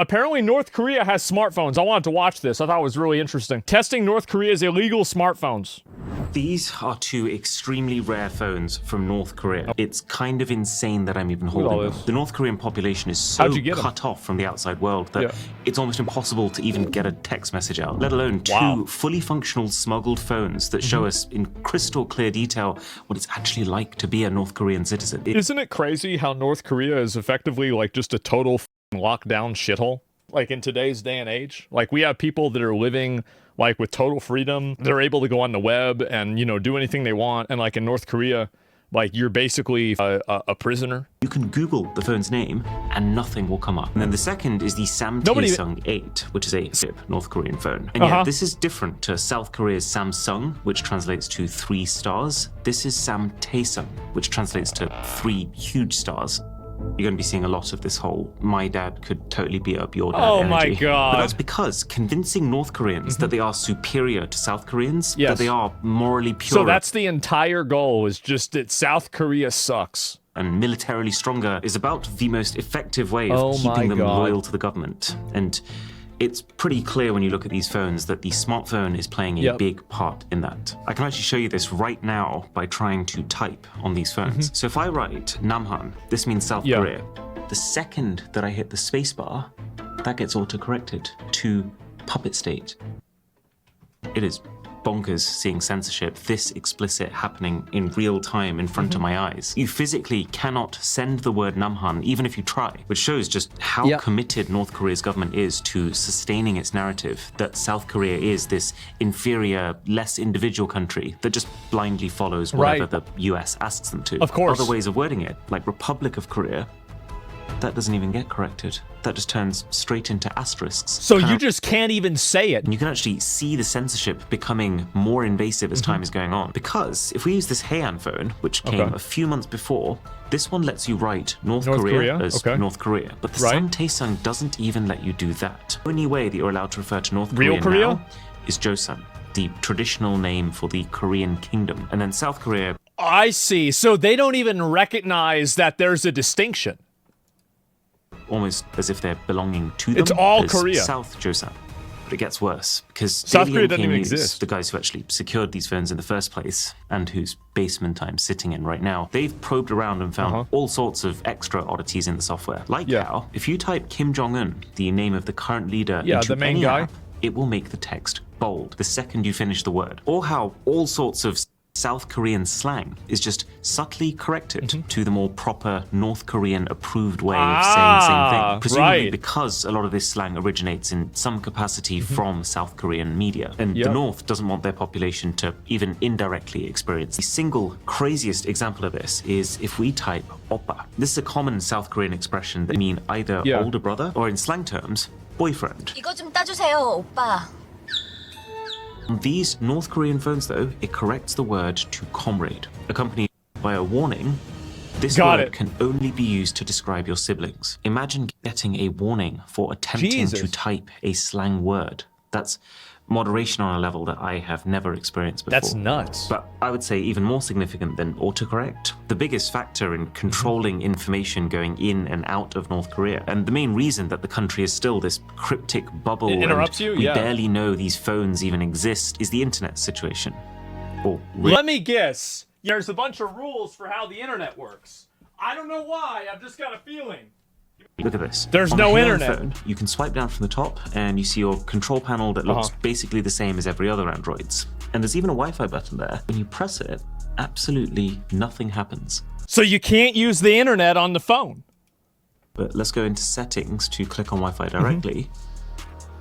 Apparently, North Korea has smartphones. I wanted to watch this. I thought it was really interesting. Testing North Korea's illegal smartphones. These are two extremely rare phones from North Korea. It's kind of insane that I'm even holding them. The North Korean population is so cut off from the outside world that it's almost impossible to even get a text message out, let alone two fully functional smuggled phones that show us in crystal clear detail what it's actually like to be a North Korean citizen. Isn't it crazy how North Korea is effectively like just a total lockdown shithole? Like in today's day and age, like we have people that are living like with total freedom. They're able to go on the web and, you know, do anything they want. And like in North Korea, like you're basically a prisoner. You can Google the phone's name and nothing will come up. And then the second is the Samtaesung 8, which is a North Korean phone. And yeah, this is different to South Korea's Samsung, which translates to 3 stars. This is Samtaesung, which translates to 3 huge stars. You're going to be seeing a lot of this whole "my dad could totally beat up your dad" energy. My God. But that's because convincing North Koreans that they are superior to South Koreans, that they are morally pure. So that's the entire goal, is just that South Korea sucks. And militarily stronger is about the most effective way of keeping them loyal to the government. And it's pretty clear when you look at these phones that the smartphone is playing a big part in that. I can actually show you this right now by trying to type on these phones. So if I write Namhan, this means South Korea. The second that I hit the spacebar, that gets auto-corrected to puppet state. It is bonkers seeing censorship this explicit happening in real time in front of my eyes. You physically cannot send the word Namhan even if you try, which shows just how committed North Korea's government is to sustaining its narrative that South Korea is this inferior, less individual country that just blindly follows whatever the US asks them to. Of course. Other ways of wording it, like Republic of Korea, that doesn't even get corrected. That just turns straight into asterisks. So you just can't even say it. And you can actually see the censorship becoming more invasive as time is going on. Because if we use this Heian phone, which came a few months before, this one lets you write North Korea as North Korea. But the Samtaesung doesn't even let you do that. The only way that you're allowed to refer to North Korea now is Joseon, the traditional name for the Korean kingdom. And then South Korea. I see. So they don't even recognize that there's a distinction. Almost as if they're belonging to them. It's all Korea. South Joseon. But it gets worse, because South Korea doesn't even exist. The guys who actually secured these phones in the first place, and whose basement I'm sitting in right now, they've probed around and found all sorts of extra oddities in the software. Like how, if you type Kim Jong-un, the name of the current leader, into the main any guy, app, it will make the text bold the second you finish the word. Or how all sorts of South Korean slang is just subtly corrected to the more proper North Korean approved way of saying the same thing. Presumably because a lot of this slang originates in some capacity from South Korean media. And the North doesn't want their population to even indirectly experience. The single craziest example of this is if we type oppa. This is a common South Korean expression that mean either older brother or in slang terms, boyfriend. 이거 좀 따주세요, 오빠. On these North Korean phones, though, it corrects the word to comrade, accompanied by a warning. This word can only be used to describe your siblings. Imagine getting a warning for attempting to type a slang word. That's moderation on a level that I have never experienced before. That's nuts. But I would say even more significant than autocorrect, the biggest factor in controlling information going in and out of North Korea, and the main reason that the country is still this cryptic bubble and we barely know these phones even exist, is the internet situation. Let me guess. There's a bunch of rules for how the internet works. I don't know why, I've just got a feeling. Look at this. There's no internet. Phone, you can swipe down from the top and you see your control panel that looks basically the same as every other Android's. And there's even a Wi-Fi button there. When you press it, absolutely nothing happens. So you can't use the internet on the phone. But let's go into settings to click on Wi-Fi directly.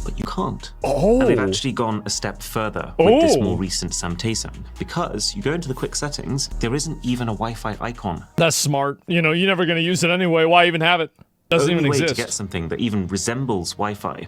But you can't. Oh. And they've actually gone a step further with this more recent Samtaesung, because you go into the quick settings, there isn't even a Wi-Fi icon. That's smart. You know, you're never going to use it anyway. Why even have it? Doesn't even exist. The only way to get something that even resembles Wi-Fi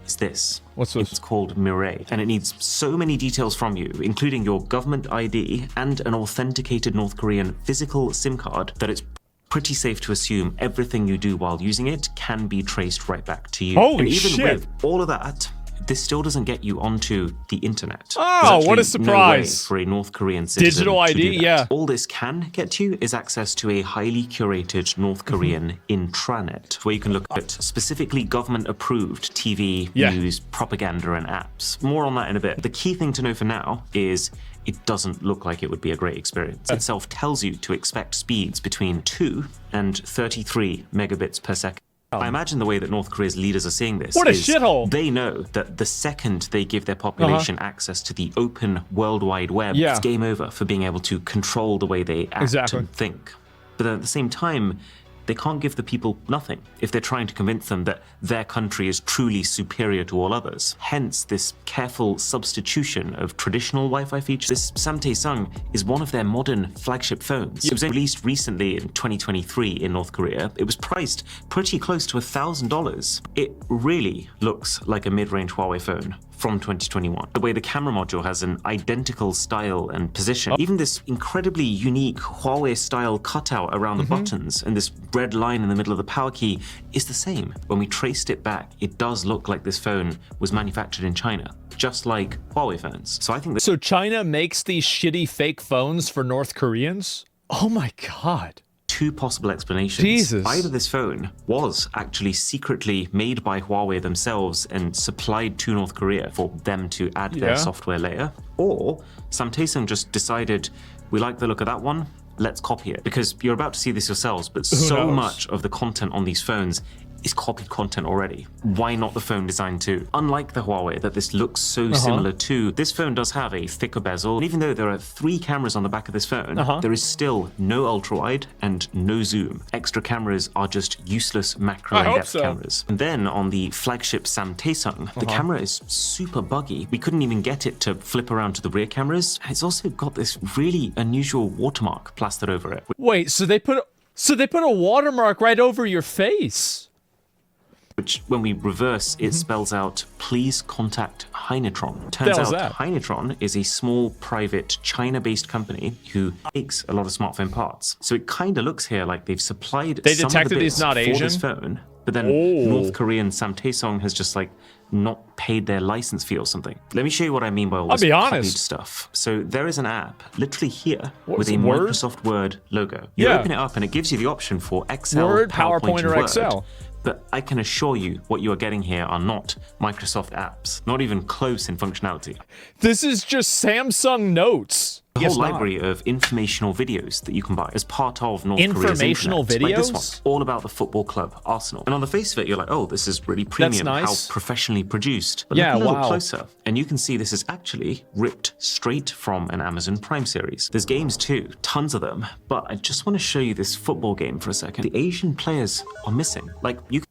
is this. What's this? It's called Mirai, and it needs so many details from you, including your government ID and an authenticated North Korean physical SIM card, that it's pretty safe to assume everything you do while using it can be traced right back to you. Holy and even shit. with all of that, this still doesn't get you onto the internet. Oh, what a surprise. No way for a North Korean citizen Digital ID, to do that. yeah. All this can get you is access to a highly curated North Korean intranet, where you can look at specifically government-approved TV, news, propaganda, and apps. More on that in a bit. The key thing to know for now is it doesn't look like it would be a great experience. It itself tells you to expect speeds between 2 and 33 megabits per second. I imagine the way that North Korea's leaders are seeing this What a shithole. They know that the second they give their population access to the open World Wide Web, it's game over for being able to control the way they act and think. But then at the same time, they can't give the people nothing if they're trying to convince them that their country is truly superior to all others. Hence, this careful substitution of traditional Wi-Fi features. This Samtaesung is one of their modern flagship phones. It was released recently in 2023 in North Korea. It was priced pretty close to $1,000. It really looks like a mid-range Huawei phone from 2021. The way the camera module has an identical style and position. Even this incredibly unique Huawei-style cutout around the buttons and this red line in the middle of the power key is the same. When we traced it back, it does look like this phone was manufactured in China, just like Huawei phones. So I think that— So China makes these shitty fake phones for North Koreans? Oh my God. Two possible explanations. Jesus. Either this phone was actually secretly made by Huawei themselves and supplied to North Korea for them to add their software layer, or Samtaesung just decided, we like the look of that one, let's copy it. Because you're about to see this yourselves, but so much of the content on these phones is copied content already. Why not the phone design too? Unlike the Huawei that this looks so similar to, this phone does have a thicker bezel. And even though there are 3 cameras on the back of this phone, there is still no ultra-wide and no zoom. Extra cameras are just useless macro in-depth cameras. And then on the flagship Samtaesung, the camera is super buggy. We couldn't even get it to flip around to the rear cameras. And it's also got this really unusual watermark plastered over it. Wait, so they put a watermark right over your face? Which, when we reverse, it spells out, please contact Hynetron. Turns out Hynetron is a small, private, China-based company who makes a lot of smartphone parts. So it kind of looks here like they've supplied some of the bits for this phone, but then North Korean Samtaesung has just not paid their license fee or something. Let me show you what I mean by all this copied stuff. So there is an app literally here with a Microsoft Word logo. You open it up and it gives you the option for Excel, Word, PowerPoint, or Word. Excel. But I can assure you what you are getting here are not Microsoft apps, not even close in functionality. This is just Samsung Notes. A whole library of informational videos that you can buy as part of North Korea's informational internet. videos? Like this one, all about the football club Arsenal. And on the face of it, you're like, oh, this is really premium, how professionally produced. But look a little closer, and you can see this is actually ripped straight from an Amazon Prime series. There's games too, tons of them, but I just want to show you this football game for a second. The Asian players are missing. Like, you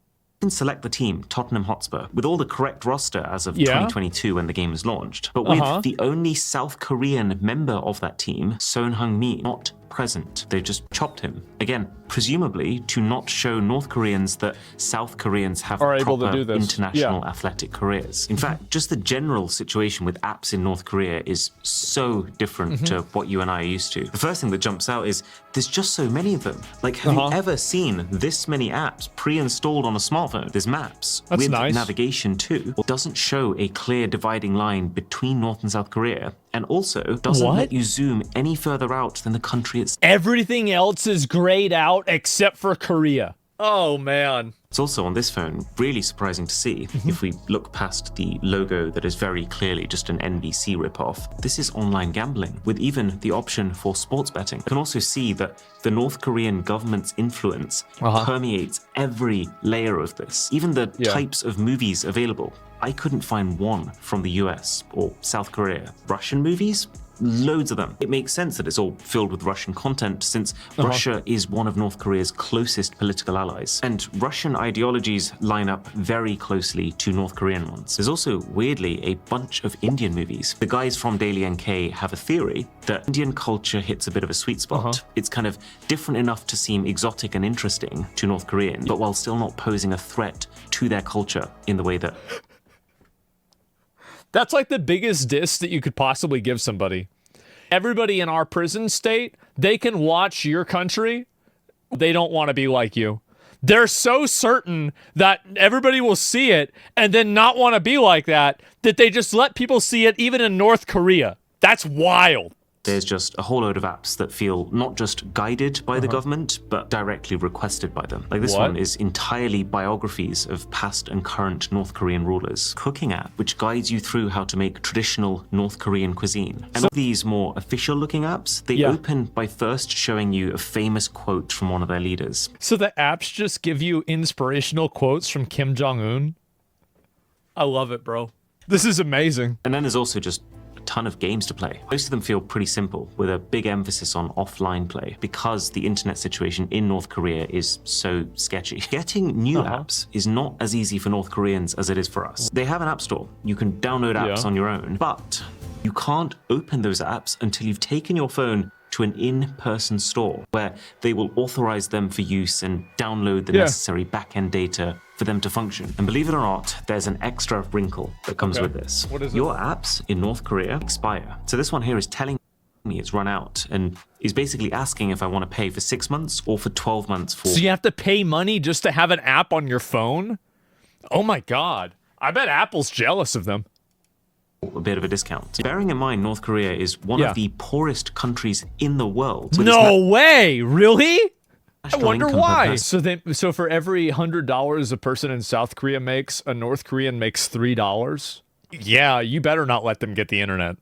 can select the team, Tottenham Hotspur, with all the correct roster as of 2022 when the game was launched. But with the only South Korean member of that team, Son Heung-min, not present. They just chopped him. Again, presumably to not show North Koreans that South Koreans have proper international athletic careers. In fact, just the general situation with apps in North Korea is so different to what you and I are used to. The first thing that jumps out is there's just so many of them. Like, have you ever seen this many apps pre-installed on a smartphone? There's maps with navigation too. It doesn't show a clear dividing line between North and South Korea, and also doesn't let you zoom any further out than the country itself. Everything else is grayed out except for Korea. Oh, man. It's also on this phone really surprising to see, if we look past the logo that is very clearly just an NBC ripoff. This is online gambling, with even the option for sports betting. You can also see that the North Korean government's influence permeates every layer of this, even the types of movies available. I couldn't find one from the US or South Korea. Russian movies? Loads of them. It makes sense that it's all filled with Russian content, since Russia is one of North Korea's closest political allies. And Russian ideologies line up very closely to North Korean ones. There's also, weirdly, a bunch of Indian movies. The guys from Daily NK have a theory that Indian culture hits a bit of a sweet spot. It's kind of different enough to seem exotic and interesting to North Koreans, but while still not posing a threat to their culture in the way that... That's like the biggest diss that you could possibly give somebody. Everybody in our prison state, they can watch your country. They don't want to be like you. They're so certain that everybody will see it and then not want to be like that they just let people see it even in North Korea. That's wild. There's just a whole load of apps that feel not just guided by the government, but directly requested by them. Like this one is entirely biographies of past and current North Korean rulers. Cooking app, which guides you through how to make traditional North Korean cuisine. And all these more official looking apps, they open by first showing you a famous quote from one of their leaders. So the apps just give you inspirational quotes from Kim Jong-un? I love it, bro. This is amazing. And then there's also just ton of games to play. Most of them feel pretty simple, with a big emphasis on offline play, because the internet situation in North Korea is so sketchy. Getting new apps is not as easy for North Koreans as it is for us. They have an app store. You can download apps on your own, but you can't open those apps until you've taken your phone to an in-person store where they will authorize them for use and download the necessary back-end data for them to function. And believe it or not, there's an extra wrinkle that comes with this. What is it? Your apps in North Korea expire. So this one here is telling me it's run out and is basically asking if I want to pay for 6 months or for 12 months for... So you have to pay money just to have an app on your phone? Oh my God. I bet Apple's jealous of them. A bit of a discount. Bearing in mind, North Korea is one of the poorest countries in the world. No way! Really? I wonder why. So for every $100 a person in South Korea makes, a North Korean makes $3? Yeah, you better not let them get the internet.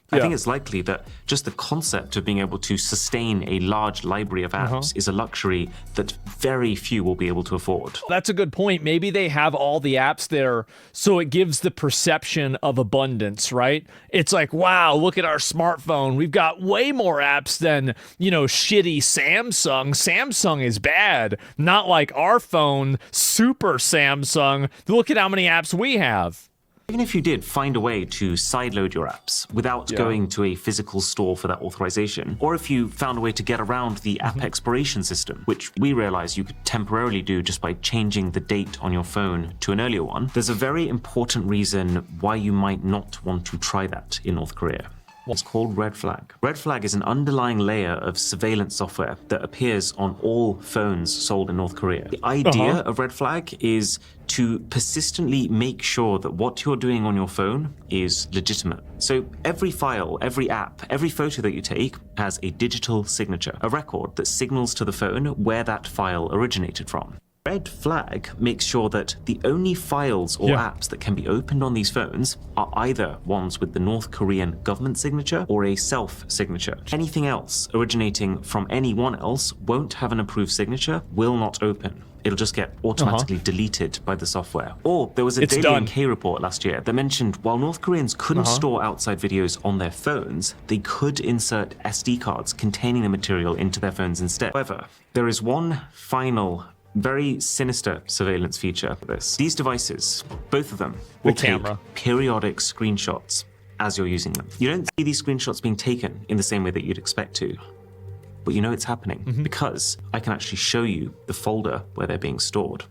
I think it's likely that just the concept of being able to sustain a large library of apps is a luxury that very few will be able to afford. That's a good point. Maybe they have all the apps there, so it gives the perception of abundance, right? It's like, wow, look at our smartphone. We've got way more apps than, you know, shitty Samsung. Samsung is bad. Not like our phone, super Samsung. Look at how many apps we have. Even if you did find a way to sideload your apps without going to a physical store for that authorization, or if you found a way to get around the app expiration system, which we realize you could temporarily do just by changing the date on your phone to an earlier one, there's a very important reason why you might not want to try that in North Korea. It's called Red Flag. Red Flag is an underlying layer of surveillance software that appears on all phones sold in North Korea. The idea of Red Flag is to persistently make sure that what you're doing on your phone is legitimate. So every file, every app, every photo that you take has a digital signature, a record that signals to the phone where that file originated from. Red Flag makes sure that the only files or apps that can be opened on these phones are either ones with the North Korean government signature or a self-signature. Anything else originating from anyone else won't have an approved signature, will not open. It'll just get automatically deleted by the software. Or there was a Daily NK report last year that mentioned while North Koreans couldn't store outside videos on their phones, they could insert SD cards containing the material into their phones instead. However, there is one final very sinister surveillance feature for this. These devices, both of them, will take periodic screenshots as you're using them. You don't see these screenshots being taken in the same way that you'd expect to, but you know it's happening because I can actually show you the folder where they're being stored.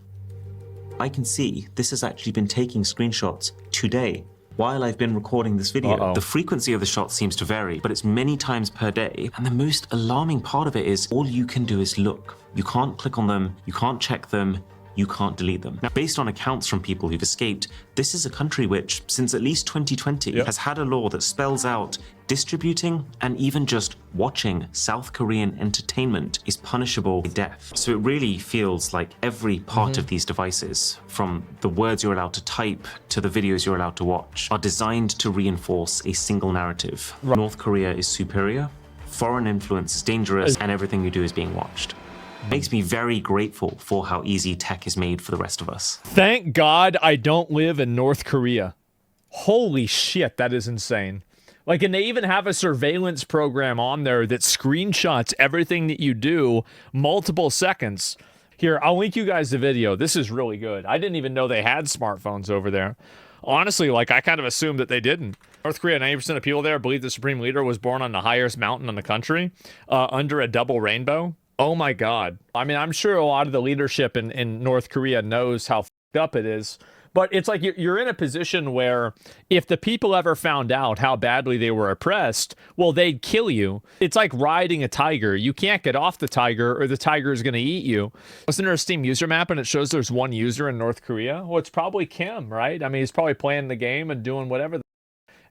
I can see this has actually been taking screenshots today while I've been recording this video. The frequency of the shots seems to vary, but it's many times per day. And the most alarming part of it is all you can do is look. You can't click on them, you can't check them, you can't delete them. Now, based on accounts from people who've escaped, this is a country which, since at least 2020, has had a law that spells out distributing and even just watching South Korean entertainment is punishable by death. So it really feels like every part of these devices, from the words you're allowed to type to the videos you're allowed to watch, are designed to reinforce a single narrative. North Korea is superior, foreign influence is dangerous, and everything you do is being watched. Makes me very grateful for how easy tech is made for the rest of us. Thank God I don't live in North Korea. Holy shit, that is insane. Like, and they even have a surveillance program on there that screenshots everything that you do multiple seconds. Here, I'll link you guys the video. This is really good. I didn't even know they had smartphones over there. Honestly, like, I kind of assumed that they didn't. North Korea, 90% of people there believe the supreme leader was born on the highest mountain in the country, under a double rainbow. Oh my God. I mean, I'm sure a lot of the leadership in North Korea knows how fucked up it is, But it's like you're in a position where if the people ever found out how badly they were oppressed, well, they'd kill you. It's like riding a tiger. You can't get off the tiger or the tiger is going to eat you. Wasn't there a Steam user map and it shows there's one user in North Korea? Well, it's probably Kim, right? I mean, he's probably playing the game and doing whatever.